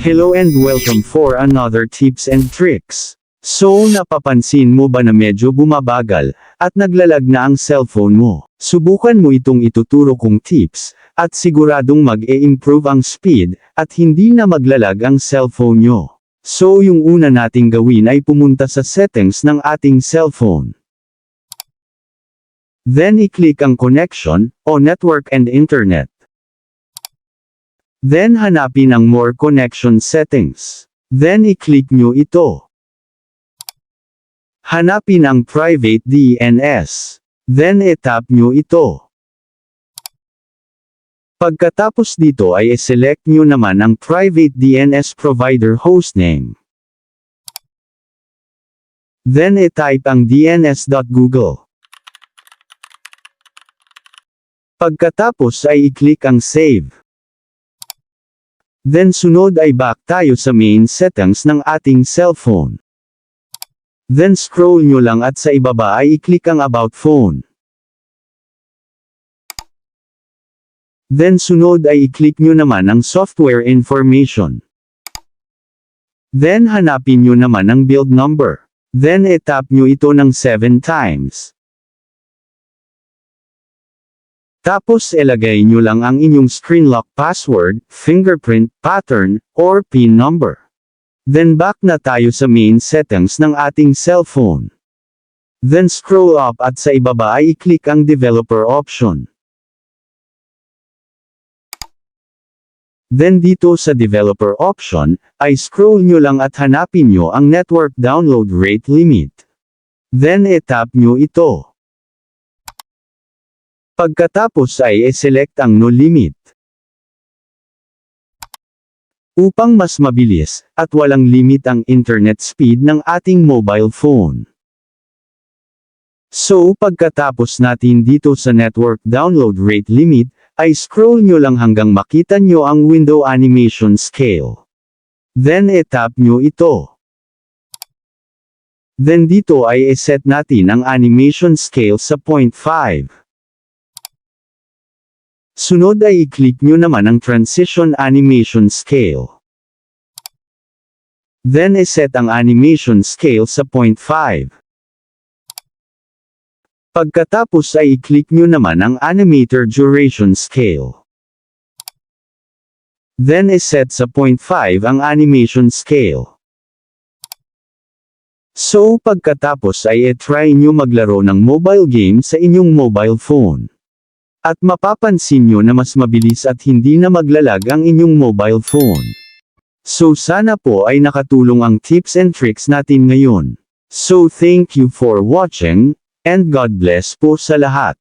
Hello and welcome for another tips and tricks. So napapansin mo ba na medyo bumabagal, at naglalag na ang cellphone mo? Subukan mo itong ituturo kong tips, at siguradong mag-e-improve ang speed, at hindi na maglalag ang cellphone nyo. So yung una nating gawin ay pumunta sa settings ng ating cellphone. Then i-click ang connection, o network and internet. Then hanapin ang more connection settings. Then i-click nyo ito. Hanapin ang private DNS. Then i-tap nyo ito. Pagkatapos dito ay i-select nyo naman ang private DNS provider hostname. Then i-type ang dns.google. Pagkatapos ay i-click ang save. Then sunod ay back tayo sa main settings ng ating cellphone. Then scroll nyo lang at sa ibaba ay i-click ang about phone. Then sunod ay i-click nyo naman ang software information. Then hanapin nyo naman ang build number. Then i-tap nyo ito ng 7 times. Tapos ilagay nyo lang ang inyong screen lock password, fingerprint, pattern, or PIN number. Then back na tayo sa main settings ng ating cellphone. Then scroll up at sa ibaba ay i-click ang developer option. Then dito sa developer option, ay scroll nyo lang at hanapin nyo ang network download rate limit. Then i-tap nyo ito. Pagkatapos ay i-select ang no limit. Upang mas mabilis, at walang limit ang internet speed ng ating mobile phone. So pagkatapos natin dito sa network download rate limit, ay scroll nyo lang hanggang makita nyo ang window animation scale. Then i-tap nyo ito. Then dito ay i-set natin ang animation scale sa 0.5. Sunod ay i-click nyo naman ang transition animation scale. Then i-set ang animation scale sa 0.5. Pagkatapos ay i-click nyo naman ang animator duration scale. Then i-set sa 0.5 ang animation scale. So pagkatapos ay i-try nyo maglaro ng mobile game sa inyong mobile phone. At mapapansin nyo na mas mabilis at hindi na maglalag ang inyong mobile phone. So sana po ay nakatulong ang tips and tricks natin ngayon. So thank you for watching, and God bless po sa lahat.